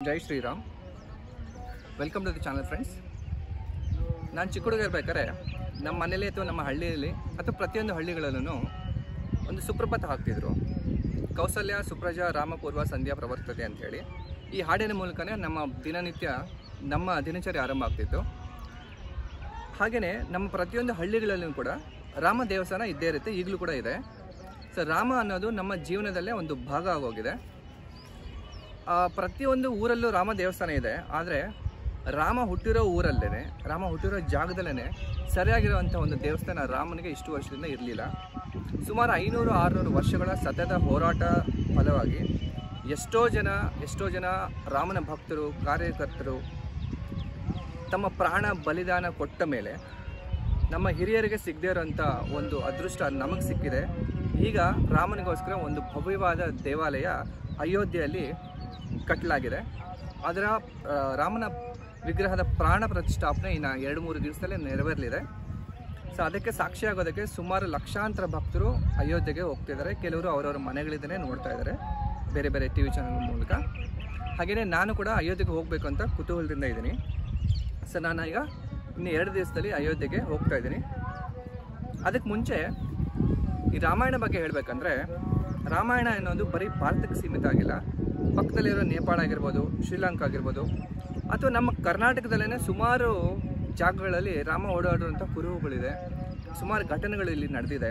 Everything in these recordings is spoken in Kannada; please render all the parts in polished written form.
Jai Shriram. Welcome to the channel friends. ನಾನು ಚಿಕ್ಕ ಹುಡುಗ ಇರ್ಬೇಕಾದ್ರೆ ನಮ್ಮ ಮನೇಲಿ ಅಥವಾ ನಮ್ಮ ಹಳ್ಳಿಯಲ್ಲಿ ಅಥವಾ ಪ್ರತಿಯೊಂದು ಹಳ್ಳಿಗಳಲ್ಲೂ ಒಂದು ಸುಪ್ರಭಾತ ಹಾಕ್ತಿದ್ರು. ಕೌಸಲ್ಯ ಸುಪ್ರಜಾ ರಾಮಪೂರ್ವ ಸಂಧ್ಯಾ ಪ್ರವರ್ತತೆ ಅಂಥೇಳಿ ಈ ಹಾಡಿನ ಮೂಲಕನೇ ನಮ್ಮ ದಿನನಿತ್ಯ ನಮ್ಮ ದಿನಚರಿ ಆರಂಭ ಆಗ್ತಿತ್ತು. ಹಾಗೆಯೇ ನಮ್ಮ ಪ್ರತಿಯೊಂದು ಹಳ್ಳಿಗಳಲ್ಲೂ ಕೂಡ ರಾಮ ದೇವಸ್ಥಾನ ಇದ್ದೇ ಇರುತ್ತೆ, ಈಗಲೂ ಕೂಡ ಇದೆ. ಸೊ ರಾಮ ಅನ್ನೋದು ನಮ್ಮ ಜೀವನದಲ್ಲೇ ಒಂದು ಭಾಗ ಆಗೋಗಿದೆ. ಪ್ರತಿಯೊಂದು ಊರಲ್ಲೂ ರಾಮ ದೇವಸ್ಥಾನ ಇದೆ. ಆದರೆ ರಾಮ ಹುಟ್ಟಿರೋ ಊರಲ್ಲೇ, ರಾಮ ಹುಟ್ಟಿರೋ ಜಾಗದಲ್ಲೇ ಸರಿಯಾಗಿರುವಂಥ ಒಂದು ದೇವಸ್ಥಾನ ರಾಮನಿಗೆ ಇಷ್ಟು ವರ್ಷದಿಂದ ಇರಲಿಲ್ಲ. ಸುಮಾರು 500-600 ವರ್ಷಗಳ ಸತತ ಹೋರಾಟ ಫಲವಾಗಿ ಎಷ್ಟೋ ಜನ ರಾಮನ ಭಕ್ತರು, ಕಾರ್ಯಕರ್ತರು ತಮ್ಮ ಪ್ರಾಣ ಬಲಿದಾನ ಕೊಟ್ಟ ಮೇಲೆ ನಮ್ಮ ಹಿರಿಯರಿಗೆ ಸಿಗದೇ ಇರೋಂಥ ಒಂದು ಅದೃಷ್ಟ ನಮಗೆ ಸಿಕ್ಕಿದೆ. ಈಗ ರಾಮನಿಗೋಸ್ಕರ ಒಂದು ಭವ್ಯವಾದ ದೇವಾಲಯ ಅಯೋಧ್ಯೆಯಲ್ಲಿ ಕಟ್ಟಲಾಗಿದೆ. ಅದರ ರಾಮನ ವಿಗ್ರಹದ ಪ್ರಾಣ ಪ್ರತಿಷ್ಠಾಪನೆ ಇನ್ನು 2-3 ದಿವಸದಲ್ಲೇ ನೆರವೇರಲಿದೆ. ಸೊ ಅದಕ್ಕೆ ಸಾಕ್ಷಿಯಾಗೋದಕ್ಕೆ ಸುಮಾರು ಲಕ್ಷಾಂತರ ಭಕ್ತರು ಅಯೋಧ್ಯೆಗೆ ಹೋಗ್ತಿದ್ದಾರೆ. ಕೆಲವರು ಅವರವರ ಮನೆಗಳಿಂದಲೇ ನೋಡ್ತಾ ಇದ್ದಾರೆ ಬೇರೆ ಬೇರೆ TV ಚಾನಲ್ ಮೂಲಕ. ಹಾಗೆಯೇ ನಾನು ಕೂಡ ಅಯೋಧ್ಯೆಗೆ ಹೋಗಬೇಕು ಅಂತ ಕುತೂಹಲದಿಂದ ಇದ್ದೀನಿ. ಸೊ ನಾನು ಈಗ ಇನ್ನು 2 ದಿವಸದಲ್ಲಿ ಅಯೋಧ್ಯೆಗೆ ಹೋಗ್ತಾ ಇದ್ದೀನಿ. ಅದಕ್ಕೆ ಮುಂಚೆ ಈ ರಾಮಾಯಣ ಬಗ್ಗೆ ಹೇಳಬೇಕಂದ್ರೆ, ರಾಮಾಯಣ ಅನ್ನೋದು ಬರೀ ಭಾರತಕ್ಕೆ ಸೀಮಿತ ಆಗಿಲ್ಲ. ಪಕ್ಕದಲ್ಲಿರೋ ನೇಪಾಳ ಆಗಿರ್ಬೋದು, ಶ್ರೀಲಂಕಾ ಆಗಿರ್ಬೋದು, ಅಥವಾ ನಮ್ಮ ಕರ್ನಾಟಕದಲ್ಲೇ ಸುಮಾರು ಜಾಗಗಳಲ್ಲಿ ರಾಮ ಓಡಾಡುವಂಥ ಕುರುಹುಗಳಿದೆ. ಸುಮಾರು ಘಟನೆಗಳು ಇಲ್ಲಿ ನಡೆದಿದೆ.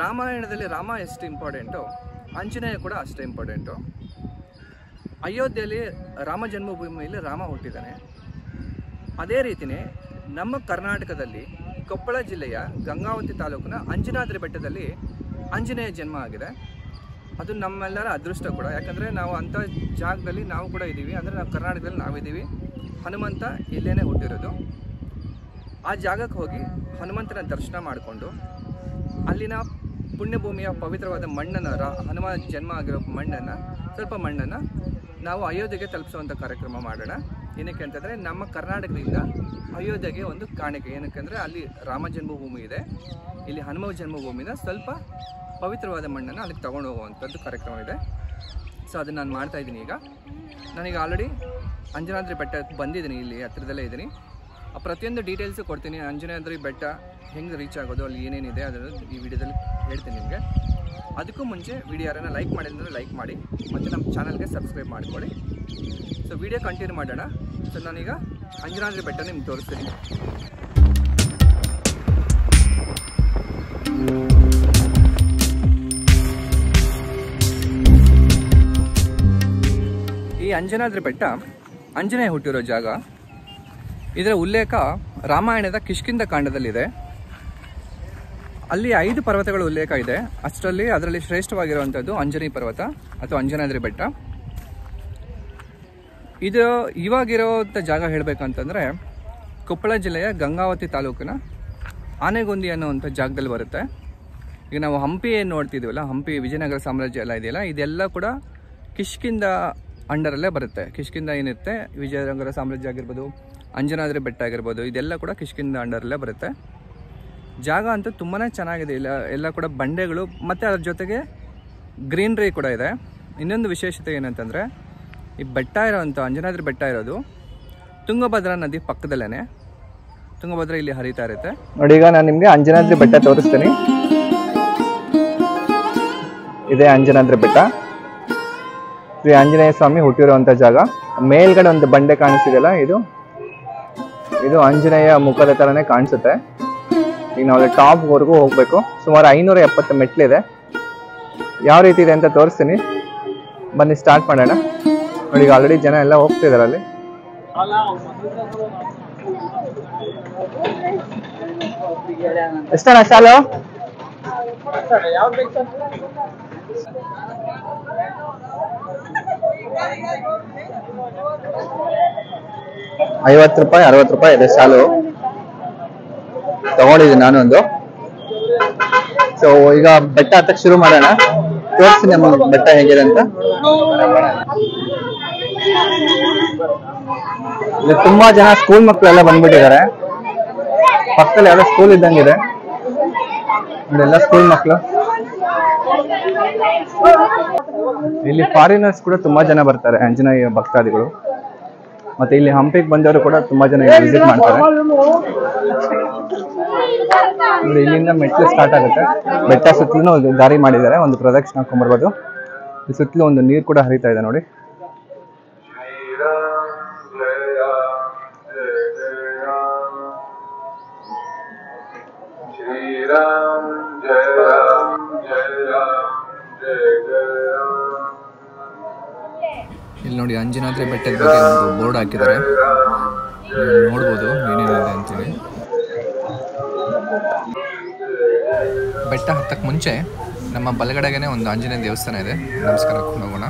ರಾಮಾಯಣದಲ್ಲಿ ರಾಮ ಎಷ್ಟು ಇಂಪಾರ್ಟೆಂಟು, ಆಂಜನೇಯ ಕೂಡ ಅಷ್ಟೇ ಇಂಪಾರ್ಟೆಂಟು. ಅಯೋಧ್ಯೆಯಲ್ಲಿ ರಾಮ ಜನ್ಮಭೂಮಿಯಲ್ಲಿ ರಾಮ ಹುಟ್ಟಿದ್ದಾನೆ. ಅದೇ ರೀತಿಯೇ ನಮ್ಮ ಕರ್ನಾಟಕದಲ್ಲಿ ಕೊಪ್ಪಳ ಜಿಲ್ಲೆಯ ಗಂಗಾವತಿ ತಾಲೂಕಿನ ಅಂಜನಾದ್ರಿ ಬೆಟ್ಟದಲ್ಲಿ ಆಂಜನೇಯ ಜನ್ಮ ಆಗಿದೆ. ಅದು ನಮ್ಮೆಲ್ಲರ ಅದೃಷ್ಟ ಕೂಡ. ಯಾಕಂದರೆ ನಾವು ಅಂಥ ಜಾಗದಲ್ಲಿ ನಾವು ಕೂಡ ಇದ್ದೀವಿ. ಅಂದರೆ ನಾವು ಕರ್ನಾಟಕದಲ್ಲಿ ನಾವಿದ್ದೀವಿ. ಹನುಮಂತ ಇಲ್ಲೇ ಹುಟ್ಟಿರೋದು. ಆ ಜಾಗಕ್ಕೆ ಹೋಗಿ ಹನುಮಂತನ ದರ್ಶನ ಮಾಡಿಕೊಂಡು ಅಲ್ಲಿನ ಪುಣ್ಯಭೂಮಿಯ ಪವಿತ್ರವಾದ ಮಣ್ಣನ್ನು, ಹನುಮ ಜನ್ಮ ಆಗಿರೋ ಸ್ವಲ್ಪ ಮಣ್ಣನ್ನು ನಾವು ಅಯೋಧ್ಯೆಗೆ ತಲುಪಿಸುವಂಥ ಕಾರ್ಯಕ್ರಮ ಮಾಡೋಣ. ಏನಕ್ಕೆ ಅಂತಂದರೆ ನಮ್ಮ ಕರ್ನಾಟಕದಿಂದ ಅಯೋಧ್ಯೆಗೆ ಒಂದು ಕಾಣಿಕೆ. ಏನಕ್ಕೆ ಅಂದರೆ ಅಲ್ಲಿ ರಾಮ ಜನ್ಮಭೂಮಿ ಇದೆ, ಇಲ್ಲಿ ಹನುಮ ಜನ್ಮಭೂಮಿನ ಸ್ವಲ್ಪ ಪವಿತ್ರವಾದ ಮಣ್ಣನ್ನು ಅಲ್ಲಿಗೆ ತೊಗೊಂಡು ಹೋಗುವಂಥದ್ದು ಕಾರ್ಯಕ್ರಮ ಇದೆ. ಸೊ ಅದನ್ನು ನಾನು ಮಾಡ್ತಾಯಿದ್ದೀನಿ. ನಾನೀಗ ಆಲ್ರೆಡಿ ಅಂಜನಾದ್ರಿ ಬೆಟ್ಟಕ್ಕೆ ಬಂದಿದ್ದೀನಿ, ಇಲ್ಲಿ ಹತ್ತಿರದಲ್ಲೇ ಇದ್ದೀನಿ. ಆ ಪ್ರತಿಯೊಂದು ಡೀಟೇಲ್ಸು ಕೊಡ್ತೀನಿ. ಅಂಜನಾದ್ರಿ ಬೆಟ್ಟ ಹೆಂಗೆ ರೀಚ್ ಆಗೋದು, ಅಲ್ಲಿ ಏನೇನಿದೆ ಅದನ್ನು ಈ ವಿಡಿಯೋದಲ್ಲಿ ಹೇಳ್ತೀನಿ ನಿಮಗೆ. ಅದಕ್ಕೂ ಮುಂಚೆ ವಿಡಿಯೋ ಯಾರನ್ನ ಲೈಕ್ ಮಾಡಿದ್ರೆ ಲೈಕ್ ಮಾಡಿ, ಮತ್ತು ನಮ್ಮ ಚಾನಲ್ಗೆ ಸಬ್ಸ್ಕ್ರೈಬ್ ಮಾಡಿಕೊಳ್ಳಿ. ಸೊ ವಿಡಿಯೋ ಕಂಟಿನ್ಯೂ ಮಾಡೋಣ. ಸೊ ನಾನೀಗ ಅಂಜನಾದ್ರಿ ಬೆಟ್ಟ ನಿಮ್ಗೆ ತೋರಿಸ್ತೀನಿ. ಈ ಅಂಜನಾದ್ರಿ ಬೆಟ್ಟ ಆಂಜನೇಯ ಹುಟ್ಟಿರೋ ಜಾಗ. ಇದರ ಉಲ್ಲೇಖ ರಾಮಾಯಣದ ಕಿಷ್ಕಿಂಧ ಕಾಂಡದಲ್ಲಿದೆ. ಅಲ್ಲಿ 5 ಪರ್ವತಗಳ ಉಲ್ಲೇಖ ಇದೆ. ಅದರಲ್ಲಿ ಶ್ರೇಷ್ಠವಾಗಿರುವಂಥದ್ದು ಅಂಜನಿ ಪರ್ವತ ಅಥವಾ ಅಂಜನಾದ್ರಿ ಬೆಟ್ಟ. ಇದು ಇವಾಗಿರೋಂಥ ಜಾಗ ಹೇಳಬೇಕಂತಂದರೆ ಕೊಪ್ಪಳ ಜಿಲ್ಲೆಯ ಗಂಗಾವತಿ ತಾಲೂಕಿನ ಆನೆಗೊಂದಿ ಅನ್ನೋವಂಥ ಜಾಗದಲ್ಲಿ ಬರುತ್ತೆ. ಈಗ ನಾವು ಹಂಪಿ ಏನು ನೋಡ್ತಿದ್ದೀವಲ್ಲ, ಹಂಪಿ ವಿಜಯನಗರ ಸಾಮ್ರಾಜ್ಯ ಎಲ್ಲ ಇದೆಯಲ್ಲ, ಇದೆಲ್ಲ ಕೂಡ ಕಿಷ್ಕಿಂಧ ಅಂಡರಲ್ಲೇ ಬರುತ್ತೆ. ಕಿಷ್ಕಿಂಧ ಏನಿರುತ್ತೆ, ವಿಜಯನಗರ ಸಾಮ್ರಾಜ್ಯ ಆಗಿರ್ಬೋದು, ಅಂಜನಾದ್ರಿ ಬೆಟ್ಟ ಆಗಿರ್ಬೋದು, ಇದೆಲ್ಲ ಕೂಡ ಕಿಷ್ಕಿಂಧ ಅಂಡರಲ್ಲೇ ಬರುತ್ತೆ. ಜಾಗ ಅಂತೂ ತುಂಬಾ ಚೆನ್ನಾಗಿದೆ. ಎಲ್ಲ ಕೂಡ ಬಂಡೆಗಳು ಮತ್ತು ಅದ್ರ ಜೊತೆಗೆ ಗ್ರೀನ್ರಿ ಕೂಡ ಇದೆ. ಇನ್ನೊಂದು ವಿಶೇಷತೆ ಏನಂತಂದರೆ, ಈ ಬೆಟ್ಟ ಇರೋವಂಥ ಅಂಜನಾದ್ರಿ ಬೆಟ್ಟ ಇರೋದು ತುಂಗಭದ್ರಾ ನದಿ ಪಕ್ಕದಲ್ಲೇ. ತುಂಗಭದ್ರಾ ಇಲ್ಲಿ ಹರಿತಾ ಇರುತ್ತೆ ನೋಡಿ. ಈಗ ನಾನು ನಿಮಗೆ ಅಂಜನಾದ್ರಿ ಬೆಟ್ಟ ತೋರಿಸ್ತೀನಿ. ಇದೇ ಅಂಜನಾದ್ರಿ ಬೆಟ್ಟ. ಶ್ರೀ ಆಂಜನೇಯ ಸ್ವಾಮಿ ಹುಟ್ಟಿರುವಂಥ ಜಾಗ. ಮೇಲ್ಗಡೆ ಒಂದು ಬಂಡೆ ಕಾಣಿಸ್ತಿದೆಯಲ್ಲ, ಇದು ಆಂಜನೇಯ ಮುಖದ ಥರನೇ ಕಾಣಿಸುತ್ತೆ. ಈಗ ನಾವು ಟಾಪ್ವರೆಗೂ ಹೋಗಬೇಕು. ಸುಮಾರು 570 ಮೆಟ್ಲಿದೆ. ಯಾವ ರೀತಿ ಇದೆ ಅಂತ ತೋರಿಸ್ತೀನಿ, ಬನ್ನಿ ಸ್ಟಾರ್ಟ್ ಮಾಡೋಣ. ನೋಡಿ, ಈಗ ಆಲ್ರೆಡಿ ಜನ ಎಲ್ಲ ಹೋಗ್ತಿದ್ದಾರೆ ಅಲ್ಲಿ. ಎಷ್ಟಣ್ಣ ಶಾಲು? 50 ರೂಪಾಯಿ 60 ರೂಪಾಯಿ ಇದೆ ಶಾಲು. ತಗೊಂಡಿದ್ದೀನಿ ನಾನು ಒಂದು. ಸೊ ಈಗ ಬೆಟ್ಟ ಹತ್ತಕ್ಕೆ ಶುರು ಮಾಡೋಣ. ತೋರಿಸ್ತೀನಿ ನಮ್ಮ ಬೆಟ್ಟ ಹೇಗಿದೆ ಅಂತ. ಇಲ್ಲಿ ತುಂಬಾ ಜನ ಸ್ಕೂಲ್ ಮಕ್ಕಳೆಲ್ಲ ಬಂದ್ಬಿಟ್ಟಿದ್ದಾರೆ. ಪಕ್ಕದಲ್ಲಿ ಯಾವುದೋ ಸ್ಕೂಲ್ ಇದ್ದಂಗಿದೆ, ಎಲ್ಲ ಸ್ಕೂಲ್ ಮಕ್ಕಳು. ಇಲ್ಲಿ ಫಾರಿನರ್ಸ್ ಕೂಡ ತುಂಬಾ ಜನ ಬರ್ತಾರೆ, ಆಂಜನೇಯ ಭಕ್ತಾದಿಗಳು. ಮತ್ತೆ ಇಲ್ಲಿ ಹಂಪಿಗೆ ಬಂದವರು ಕೂಡ ತುಂಬಾ ಜನ ವಿಸಿಟ್ ಮಾಡ್ತಾರೆ. ಇಲ್ಲಿಂದ ಮೆಟ್ಲು ಸ್ಟಾರ್ಟ್ ಆಗುತ್ತೆ. ಬೆಟ್ಟ ಸುತ್ತಲೂ ದಾರಿ ಮಾಡಿದ್ದಾರೆ, ಒಂದು ಪ್ರದಕ್ಷಿಣೆ ಹಾಕೊಂಡ್ಬರ್ಬೋದು. ಈ ಸುತ್ತಲೂ ಒಂದು ನೀರು ಕೂಡ ಹರಿತಾ ಇದೆ ನೋಡಿ. ಇಲ್ಲಿ ನೋಡಿ ಅಂಜನಾದ್ರಿ ಬೆಟ್ಟದ ಬಗ್ಗೆ ಒಂದು ಬೋರ್ಡ್ ಹಾಕಿದ್ದಾರೆ, ನೋಡ್ಬೋದು ಏನೇನಿದೆ ಅಂತೇಳಿ. ಬೆಟ್ಟ ಹತ್ತಕ್ಕೆ ಮುಂಚೆ ನಮ್ಮ ಬಲಗಡೆಗೆ ಒಂದು ಆಂಜನೇಯ ದೇವಸ್ಥಾನ ಇದೆ, ನಮಸ್ಕಾರ ಹಾಕೊಂಡು ಹೋಗೋಣ.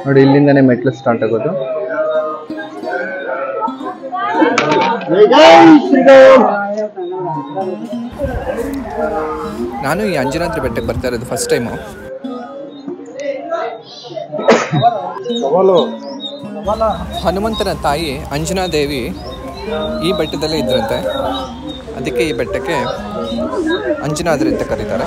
ನೋಡಿ ಇಲ್ಲಿಂದನೇ ಮೆಟ್ಲು ಸ್ಟಾರ್ಟ್ ಆಗೋದು. ನಾನು ಈ ಅಂಜನಾದ್ರಿ ಬೆಟ್ಟಕ್ಕೆ ಬರ್ತಾ ಇರೋದು ಫಸ್ಟ್ ಟೈಮು. ಹನುಮಂತನ ತಾಯಿ ಅಂಜನಾದೇವಿ ಈ ಬೆಟ್ಟದಲ್ಲೇ ಇದ್ರಂತೆ, ಅದಕ್ಕೆ ಈ ಬೆಟ್ಟಕ್ಕೆ ಅಂಜನಾದ್ರಿ ಅಂತ ಕರೀತಾರೆ.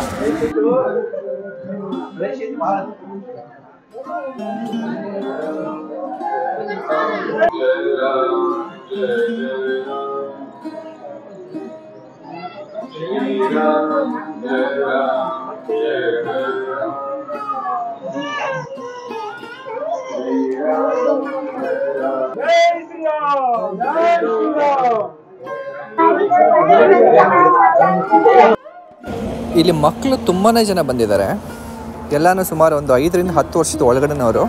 ಇಲ್ಲಿ ಮಕ್ಕಳು ತುಂಬಾನೇ ಜನ ಬಂದಿದ್ದಾರೆ. ಎಲ್ಲಾನು ಸುಮಾರು ಒಂದು 5 ರಿಂದ 10 ವರ್ಷದ ಒಳಗಡೆನವರು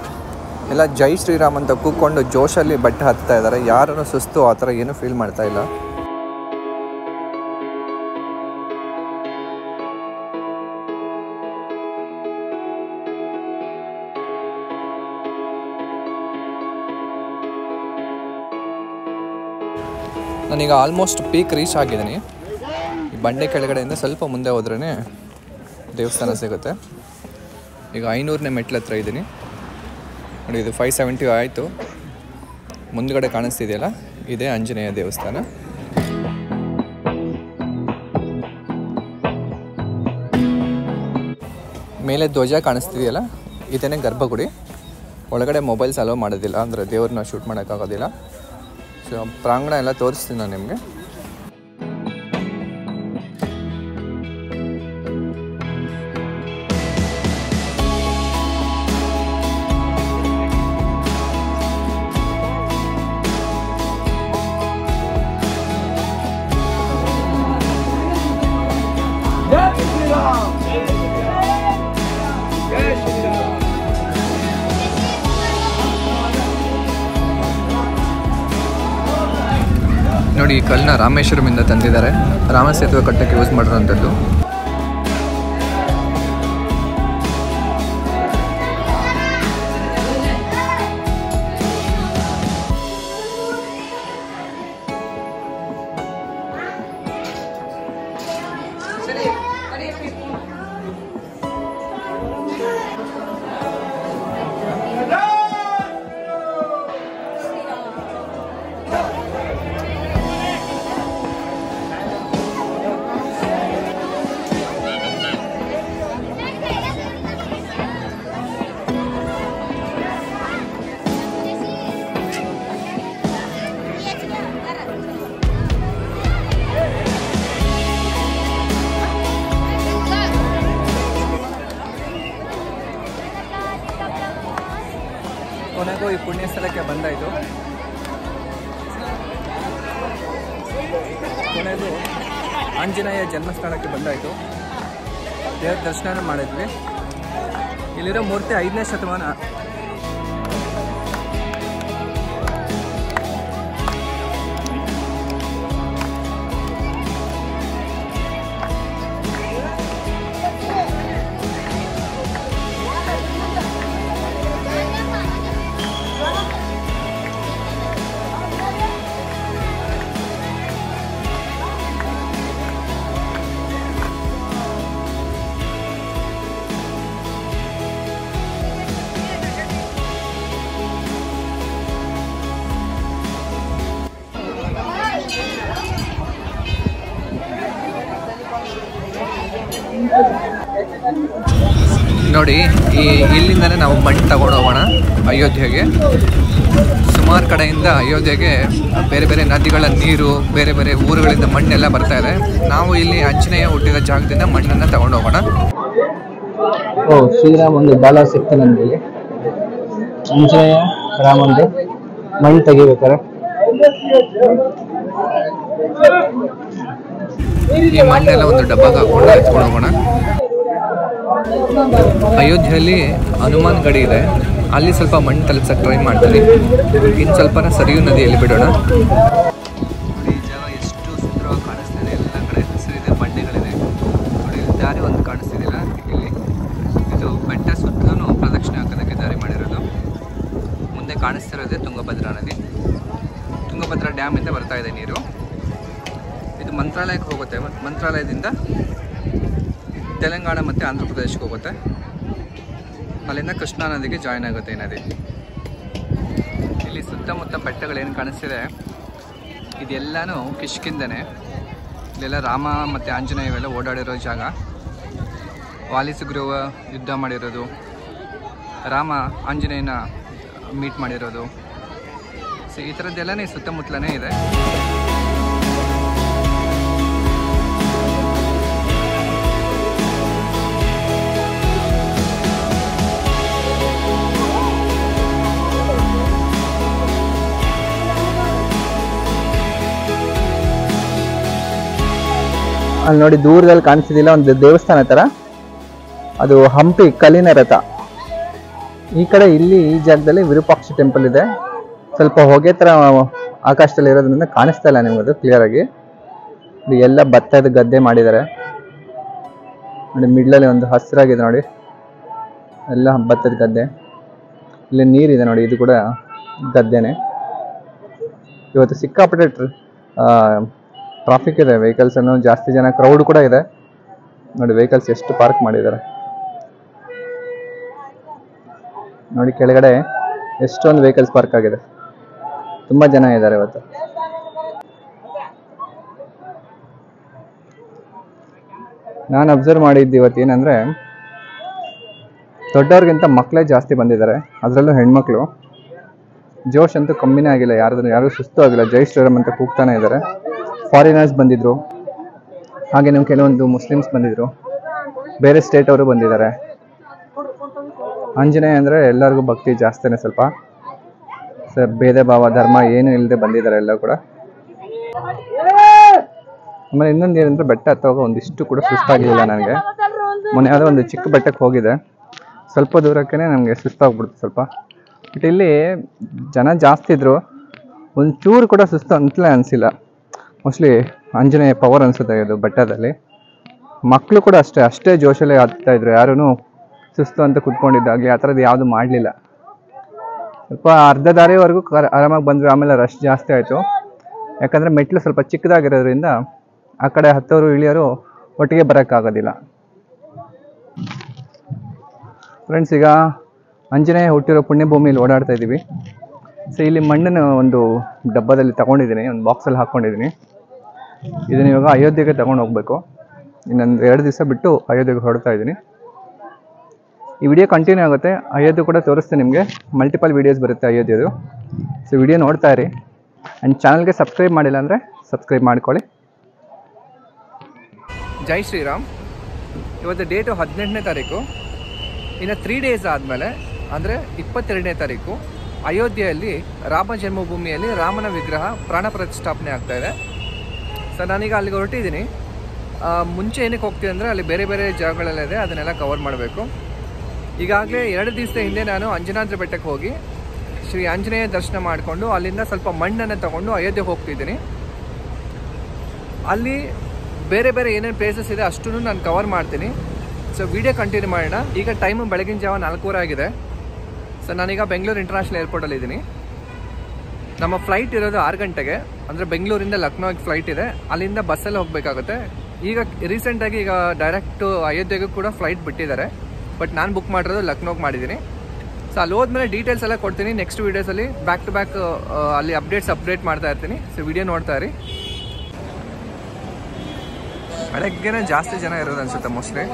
ಎಲ್ಲ ಜೈ ಶ್ರೀರಾಮ್ ಅಂತ ಕೂತ್ಕೊಂಡು ಜೋಶಲ್ಲಿ ಬೆಟ್ಟ ಹತ್ತಾ ಇದ್ದಾರೆ. ಯಾರನ್ನು ಸುಸ್ತು ಆ ಥರ ಏನೂ ಫೀಲ್ ಮಾಡ್ತಾ ಇಲ್ಲ. ನಾನೀಗ ಆಲ್ಮೋಸ್ಟ್ ಪೀಕ್ ರೀಚ್ ಆಗಿದ್ದೀನಿ. ಈ ಬಂಡೆ ಕೆಳಗಡೆಯಿಂದ ಸ್ವಲ್ಪ ಮುಂದೆ ಹೋದ್ರೇ ದೇವಸ್ಥಾನ ಸಿಗುತ್ತೆ. ಈಗ 500ನೇ ಮೆಟ್ಲ ಹತ್ರ ಇದ್ದೀನಿ ನೋಡಿ. ಇದು 570 ಆಯಿತು. ಮುಂದ್ಗಡೆ ಕಾಣಿಸ್ತಿದೆಯಲ್ಲ, ಇದೇ ಆಂಜನೇಯ ದೇವಸ್ಥಾನ. ಮೇಲೆ ಧ್ವಜ ಕಾಣಿಸ್ತಿದೆಯಲ್ಲ, ಇದೇನೇ ಗರ್ಭಗುಡಿ. ಒಳಗಡೆ ಮೊಬೈಲ್ಸ್ ಅಲೋ ಮಾಡೋದಿಲ್ಲ, ಅಂದರೆ ದೇವ್ರನ್ನ ಶೂಟ್ ಮಾಡೋಕ್ಕಾಗೋದಿಲ್ಲ. ಸೊ ಪ್ರಾಂಗಣ ಎಲ್ಲ ತೋರಿಸ್ತೀನಿ ನಾನು ನಿಮಗೆ. ನೋಡಿ ಈ ಕಲ್ಲನ್ನ ರಾಮೇಶ್ವರಮಿಂದ ತಂದಿದ್ದಾರೆ, ರಾಮ ಸೇತುವೆ ಕಟ್ಟಕ್ಕೆ ಯೂಸ್ ಮಾಡಿರೋಂಥದ್ದು. ಕೊನೆಗೂ ಈ ಪುಣ್ಯ ಸ್ಥಳಕ್ಕೆ ಬಂದಾಯಿತು. ಕೊನೆಗೂ ಆಂಜನೇಯ ಜನ್ಮಸ್ಥಳಕ್ಕೆ ಬಂದಾಯಿತು. ದೇವರ ದರ್ಶನ ಮಾಡಿದ್ವಿ. ಇಲ್ಲಿರೋ ಮೂರ್ತಿ 5ನೇ ಶತಮಾನ. ನೋಡಿ, ಇಲ್ಲಿಂದನೇ ನಾವು ಮಣ್ಣು ತಗೊಂಡು ಹೋಗೋಣ ಅಯೋಧ್ಯೆಗೆ. ಸುಮಾರು ಕಡೆಯಿಂದ ಅಯೋಧ್ಯೆಗೆ ಬೇರೆ ಬೇರೆ ನದಿಗಳ ನೀರು, ಬೇರೆ ಬೇರೆ ಊರುಗಳಿಂದ ಮಣ್ಣೆಲ್ಲ ಬರ್ತಾ ಇದೆ. ನಾವು ಇಲ್ಲಿ ಆಂಜನೇಯ ಹುಟ್ಟಿದ ಜಾಗದಿಂದ ಮಣ್ಣನ್ನು ತಗೊಂಡು ಹೋಗೋಣ. ಶ್ರೀರಾಮ್ ಒಂದು ಬಾಲ ಸಿಗ್ತಾನೆ ನಮಗೆ. ಆಂಜನೇಯ ರಾಮಂದು ಮಣ್ಣು ತೆಗಿಬೇಕಾರೆ ಈ ಮಣ್ಣೆಲ್ಲ ಒಂದು ಡಬ್ಬಾಗ ಹಾಕೊಂಡು ಎತ್ಕೊಂಡು ಹೋಗೋಣ. ಅಯೋಧ್ಯೆಯಲ್ಲಿ ಹನುಮಾನ್ ಗಡಿ ಇದೆ, ಅಲ್ಲಿ ಸ್ವಲ್ಪ ಮಣ್ಣು ತಲುಪ್ಸಕ್ಕೆ ಟ್ರೈ ಮಾಡ್ತೀನಿ. ಇನ್ನು ಸ್ವಲ್ಪನ ಸರಿಯೂ ನದಿಯಲ್ಲಿ ಬಿಡೋಣ. ಈ ಜಾಗ ಎಷ್ಟು ಸುಂದರವಾಗಿ ಕಾಣಿಸ್ತಿದೆ. ಎಲ್ಲ ಕಡೆ ಹಸಿರಿದೆ, ಬಂಡೆಗಳಿದೆ. ನೋಡಿ, ದಾರಿ ಒಂದು ಕಾಣಿಸ್ತಿದಿಲ್ಲ ಇಲ್ಲಿ. ಇದು ಬೆಟ್ಟ ಸುತ್ತಲೂ ಪ್ರದಕ್ಷಿಣೆ ಹಾಕೋದಕ್ಕೆ ದಾರಿ ಮಾಡಿರೋದು. ಮುಂದೆ ಕಾಣಿಸ್ತಿರೋದೇ ತುಂಗಭದ್ರಾ ನದಿ. ತುಂಗಭದ್ರಾ ಡ್ಯಾಮಿಂದ ಬರ್ತಾ ಇದೆ ನೀರು. ಇದು ಮಂತ್ರಾಲಯಕ್ಕೆ ಹೋಗುತ್ತೆ. ಮಂತ್ರಾಲಯದಿಂದ ತೆಲಂಗಾಣ ಮತ್ತು ಆಂಧ್ರ ಪ್ರದೇಶಕ್ಕೆ ಹೋಗುತ್ತೆ. ಅಲ್ಲಿಂದ ಕೃಷ್ಣಾ ನದಿಗೆ ಜಾಯಿನ್ ಆಗುತ್ತೆ ಈ ನದಿ. ಇಲ್ಲಿ ಸುತ್ತಮುತ್ತ ಬೆಟ್ಟಗಳೇನು ಕಾಣಿಸ್ತಿದೆ ಇದೆಲ್ಲನೂ ಕಿಷ್ಕಿಂದನೇ. ಇಲ್ಲೆಲ್ಲ ರಾಮ ಮತ್ತು ಆಂಜನೇಯ ಇವೆಲ್ಲ ಓಡಾಡಿರೋ ಜಾಗ. ವಾಲಿ ಸುಗ್ರೀವ ಯುದ್ಧ ಮಾಡಿರೋದು, ರಾಮ ಆಂಜನೇಯನ ಮೀಟ್ ಮಾಡಿರೋದು. ಸೊ ಈ ಥರದ್ದೆಲ್ಲನೇ ಸುತ್ತಮುತ್ತಲೇ ಇದೆ. ಅಲ್ಲಿ ನೋಡಿ, ದೂರದಲ್ಲಿ ಕಾಣಿಸ್ತಿದಿಲ್ಲ ಒಂದು ದೇವಸ್ಥಾನ ತರ, ಅದು ಹಂಪಿ ಕಲ್ಲಿನ ರಥ. ಈ ಕಡೆ ಇಲ್ಲಿ ಈ ಜಾಗದಲ್ಲಿ ವಿರೂಪಾಕ್ಷ ಟೆಂಪಲ್ ಇದೆ. ಸ್ವಲ್ಪ ಹೊಗೆ ತರ ಆಕಾಶದಲ್ಲಿ ಇರೋದ್ರಿಂದ ಕಾಣಿಸ್ತಾ ಇಲ್ಲ ನಿಮಗದು ಕ್ಲಿಯರ್ ಆಗಿ. ಎಲ್ಲ ಭತ್ತದ ಗದ್ದೆ ಮಾಡಿದ್ದಾರೆ ನೋಡಿ. ಮಿಡ್ಲಲ್ಲಿ ಒಂದು ಹಸಿರಾಗಿದೆ ನೋಡಿ, ಎಲ್ಲ ಭತ್ತದ ಗದ್ದೆ. ಇಲ್ಲಿ ನೀರಿದೆ ನೋಡಿ, ಇದು ಕೂಡ ಗದ್ದೆನೆ. ಇವತ್ತು ಸಿಕ್ಕಾಪಟ್ಟೆ ಟ್ರಾಫಿಕ್ ಇದೆ, ವೆಹಿಕಲ್ಸ್ ಅನ್ನು ಜಾಸ್ತಿ ಜನ, ಕ್ರೌಡ್ ಕೂಡ ಇದೆ ನೋಡಿ. ವೆಹಿಕಲ್ಸ್ ಎಷ್ಟು ಪಾರ್ಕ್ ಮಾಡಿದ್ದಾರೆ ನೋಡಿ. ಕೆಳಗಡೆ ಎಷ್ಟೊಂದು ವೆಹಿಕಲ್ಸ್ ಪಾರ್ಕ್ ಆಗಿದೆ. ತುಂಬಾ ಜನ ಇದ್ದಾರೆ ಇವತ್ತು. ನಾನು ಅಬ್ಸರ್ವ್ ಮಾಡಿದ್ದು ಇವತ್ತು ಏನಂದ್ರೆ, ದೊಡ್ಡವ್ರಿಗಿಂತ ಮಕ್ಕಳೇ ಜಾಸ್ತಿ ಬಂದಿದ್ದಾರೆ, ಅದರಲ್ಲೂ ಹೆಣ್ಮಕ್ಳು. ಜೋಶ್ ಅಂತೂ ಕಮ್ಮಿನೇ ಆಗಿಲ್ಲ, ಯಾರು ಸುಸ್ತು ಆಗಿಲ್ಲ. ಜೈ ಶ್ರೀರಾಮ್ ಅಂತ ಕೂಗ್ತಾನೆ ಇದ್ದಾರೆ. ಫಾರಿನರ್ಸ್ ಬಂದಿದ್ರು, ಹಾಗೆ ನಮ್ಮ ಕೆಲವೊಂದು ಮುಸ್ಲಿಮ್ಸ್ ಬಂದಿದ್ರು, ಬೇರೆ ಸ್ಟೇಟ್ ಅವರು ಬಂದಿದ್ದಾರೆ. ಆಂಜನೇಯ ಅಂದರೆ ಎಲ್ಲರಿಗೂ ಭಕ್ತಿ ಜಾಸ್ತಿನೇ ಸ್ವಲ್ಪ. ಭೇದ ಭಾವ ಧರ್ಮ ಏನು ಇಲ್ಲದೆ ಬಂದಿದ್ದಾರೆ ಎಲ್ಲ ಕೂಡ. ಆಮೇಲೆ ಇನ್ನೊಂದು ಏನಂದ್ರೆ, ಬೆಟ್ಟ ಹತ್ತುವಾಗ ಒಂದಿಷ್ಟು ಕೂಡ ಸುಸ್ತಾಗಿಲ್ಲ ನನಗೆ. ಮೊನ್ನೆ ಯಾವುದೋ ಒಂದು ಚಿಕ್ಕ ಬೆಟ್ಟಕ್ಕೆ ಹೋಗಿದೆ, ಸ್ವಲ್ಪ ದೂರಕ್ಕೇ ನಮಗೆ ಸುಸ್ತಾಗ್ಬಿಡ್ತು ಸ್ವಲ್ಪ. ಬಟ್ ಇಲ್ಲಿ ಜನ ಜಾಸ್ತಿ ಇದ್ರು, ಒಂಚೂರು ಕೂಡ ಸುಸ್ತು ಅಂತಲೇ ಅನಿಸಿಲ್ಲ. ಮೋಸ್ಟ್ಲಿ ಆಂಜನೇಯ ಪವರ್ ಅನಿಸುತ್ತೆ ಇದು ಬೆಟ್ಟದಲ್ಲಿ. ಮಕ್ಕಳು ಕೂಡ ಅಷ್ಟೇ ಜೋಶಲ್ಲೇ ಹತ್ತಾ ಇದ್ರು, ಯಾರೂ ಸುಸ್ತು ಅಂತ ಕುತ್ಕೊಂಡಿದ್ದಾಗಲಿ ಆ ಥರದ್ದು ಯಾವುದು ಮಾಡಲಿಲ್ಲ. ಸ್ವಲ್ಪ ಅರ್ಧ ದಾರಿವರೆಗೂ ಆರಾಮಾಗಿ ಬಂದ್ವಿ. ಆಮೇಲೆ ರಶ್ ಜಾಸ್ತಿ ಆಯಿತು, ಯಾಕಂದರೆ ಮೆಟ್ಲು ಸ್ವಲ್ಪ ಚಿಕ್ಕದಾಗಿರೋದ್ರಿಂದ ಆ ಕಡೆ ಹತ್ತೋರು ಇಳಿಯೋರು ಒಟ್ಟಿಗೆ ಬರೋಕ್ಕಾಗೋದಿಲ್ಲ. ಫ್ರೆಂಡ್ಸ್, ಈಗ ಆಂಜನೇಯ ಹುಟ್ಟಿರೋ ಪುಣ್ಯಭೂಮಿಯಲ್ಲಿ ಓಡಾಡ್ತಾ ಇದ್ದೀವಿ. ಸೊ ಇಲ್ಲಿ ಮಣ್ಣನ್ನು ಒಂದು ಡಬ್ಬದಲ್ಲಿ ತಗೊಂಡಿದ್ದೀನಿ, ಒಂದು ಬಾಕ್ಸಲ್ಲಿ ಹಾಕ್ಕೊಂಡಿದ್ದೀನಿ. ಇದನ್ನ ಇವಾಗ ಅಯೋಧ್ಯೆಗೆ ತಗೊಂಡು ಹೋಗ್ಬೇಕು. ಇನ್ನೊಂದು 2 ದಿವಸ ಬಿಟ್ಟು ಅಯೋಧ್ಯೆಗೆ ಹೊರಡ್ತಾ ಇದ್ದೀನಿ. ಈ ವಿಡಿಯೋ ಕಂಟಿನ್ಯೂ ಆಗುತ್ತೆ, ಅಯೋಧ್ಯೆ ಕೂಡ ತೋರಿಸ್ತೀನಿ ನಿಮಗೆ. ಮಲ್ಟಿಪಲ್ ವೀಡಿಯೋಸ್ ಬರುತ್ತೆ ಅಯೋಧ್ಯೆದು. ಸೊ ವಿಡಿಯೋ ನೋಡ್ತಾ ಇರಿ. ಆ್ಯಂಡ್ ಚಾನಲ್ಗೆ ಸಬ್ಸ್ಕ್ರೈಬ್ ಮಾಡಿಲ್ಲ ಅಂದರೆ ಸಬ್ಸ್ಕ್ರೈಬ್ ಮಾಡ್ಕೊಳ್ಳಿ. ಜೈ ಶ್ರೀರಾಮ್. ಇವತ್ತು ಡೇಟು 18ನೇ ತಾರೀಕು. ಇನ್ನು 3 ಡೇಸ್ ಆದಮೇಲೆ ಅಂದರೆ 22ನೇ ತಾರೀಕು ಅಯೋಧ್ಯೆಯಲ್ಲಿ ರಾಮ ಜನ್ಮಭೂಮಿಯಲ್ಲಿ ರಾಮನ ವಿಗ್ರಹ ಪ್ರಾಣ ಪ್ರತಿಷ್ಠಾಪನೆ ಆಗ್ತಾ ಇದೆ. ಸೊ ನಾನೀಗ ಅಲ್ಲಿಗೆ ಹೊರಟಿದ್ದೀನಿ. ಮುಂಚೆ ಏನಕ್ಕೆ ಹೋಗ್ತೀನಿ ಅಂದರೆ, ಅಲ್ಲಿ ಬೇರೆ ಬೇರೆ ಜಾಗಗಳೆಲ್ಲ ಅದನ್ನೆಲ್ಲ ಕವರ್ ಮಾಡಬೇಕು. ಈಗಾಗಲೇ 2 ದಿವಸದ ಹಿಂದೆ ನಾನು ಅಂಜನಾದ್ರಿ ಬೆಟ್ಟಕ್ಕೆ ಹೋಗಿ ಶ್ರೀ ಆಂಜನೇಯ ದರ್ಶನ ಮಾಡಿಕೊಂಡು ಅಲ್ಲಿಂದ ಸ್ವಲ್ಪ ಮಣ್ಣನ್ನು ತಗೊಂಡು ಅಯೋಧ್ಯೆಗೆ ಹೋಗ್ತಿದ್ದೀನಿ. ಅಲ್ಲಿ ಬೇರೆ ಬೇರೆ ಏನೇನು ಪ್ಲೇಸಸ್ ಇದೆ ಅಷ್ಟನ್ನು ನಾನು ಕವರ್ ಮಾಡ್ತೀನಿ. ಸೊ ವಿಡಿಯೋ ಕಂಟಿನ್ಯೂ ಮಾಡೋಣ. ಈಗ ಟೈಮು ಬೆಳಗಿನ ಜಾವ 4:00 ಆಗಿದೆ. ಸೊ ನಾನೀಗ ಬೆಂಗಳೂರು ಇಂಟರ್ನ್ಯಾಷನಲ್ ಏರ್ಪೋರ್ಟಲ್ಲಿ ಇದ್ದೀನಿ. ನಮ್ಮ ಫ್ಲೈಟ್ ಇರೋದು 6 ಗಂಟೆಗೆ, ಅಂದರೆ ಬೆಂಗಳೂರಿಂದ ಲಕ್ನೋಗೆ ಫ್ಲೈಟ್ ಇದೆ. ಅಲ್ಲಿಂದ ಬಸ್ಸಲ್ಲಿ ಹೋಗಬೇಕಾಗುತ್ತೆ. ಈಗ ರೀಸೆಂಟಾಗಿ ಈಗ ಡೈರೆಕ್ಟು ಅಯೋಧ್ಯೆಗೂ ಕೂಡ ಫ್ಲೈಟ್ ಬಿಟ್ಟಿದ್ದಾರೆ. ಬಟ್ ನಾನು ಬುಕ್ ಮಾಡಿರೋದು ಲಕ್ನೋಗೆ ಮಾಡಿದ್ದೀನಿ. ಸೊ ಅಲ್ಲಿ ಹೋದ್ಮೇಲೆ ಡೀಟೇಲ್ಸ್ ಎಲ್ಲ ಕೊಡ್ತೀನಿ. ನೆಕ್ಸ್ಟ್ ವೀಡಿಯೋಸಲ್ಲಿ ಬ್ಯಾಕ್ ಟು ಬ್ಯಾಕ್ ಅಲ್ಲಿ ಅಪ್ಡೇಟ್ ಮಾಡ್ತಾ ಇರ್ತೀನಿ. ಸೊ ವಿಡಿಯೋ ನೋಡ್ತಾ ಇರಿ. ಬೆಳಗ್ಗೆನೇ ಜಾಸ್ತಿ ಜನ ಇರೋದು ಅನ್ಸುತ್ತೆ ಮೋಸ್ಟ್ಲಿ.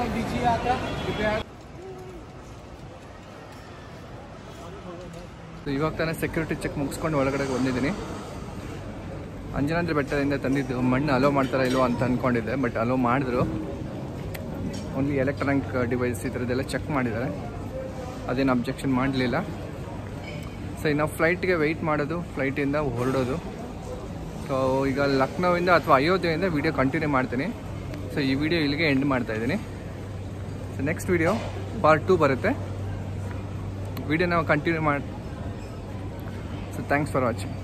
ಇವಾಗ ತಾನೇ ಸೆಕ್ಯೂರಿಟಿ ಚೆಕ್ ಮುಗಿಸ್ಕೊಂಡು ಒಳಗಡೆ ಬಂದಿದ್ದೀನಿ. ಅಂಜನಾದ್ರಿ ಬೆಟ್ಟದಿಂದ ತಂದಿದ್ದು ಮಣ್ಣು ಅಲೋ ಮಾಡ್ತಾರಾ ಇಲ್ವೋ ಅಂತ ಅಂದ್ಕೊಂಡಿದ್ದೆ, ಬಟ್ ಅಲೋ ಮಾಡಿದ್ರು. ಓನ್ಲಿ ಎಲೆಕ್ಟ್ರಾನಿಕ್ ಡಿವೈಸ್ ಈ ಥರದ್ದೆಲ್ಲ ಚೆಕ್ ಮಾಡಿದ್ದಾರೆ, ಅದೇನು ಅಬ್ಜೆಕ್ಷನ್ ಮಾಡಲಿಲ್ಲ. ಸೊ ಇನ್ನು ಫ್ಲೈಟ್ಗೆ ವೆಯ್ಟ್ ಮಾಡೋದು, ಫ್ಲೈಟಿಂದ ಹೊರಡೋದು. ಸೊ ಈಗ ಲಕ್ನೋವಿಂದ ಅಥವಾ ಅಯೋಧ್ಯೆಯಿಂದ ವಿಡಿಯೋ ಕಂಟಿನ್ಯೂ ಮಾಡ್ತೀನಿ. ಸೊ ಈ ವಿಡಿಯೋ ಇಲ್ಲಿಗೆ ಎಂಡ್ ಮಾಡ್ತಾಯಿದ್ದೀನಿ. ಸೊ ನೆಕ್ಸ್ಟ್ ವಿಡಿಯೋ ಪಾರ್ಟ್ 2 ಬರುತ್ತೆ. ವಿಡಿಯೋನ ಕಂಟಿನ್ಯೂ ಮಾಡಿ. So thanks for watching.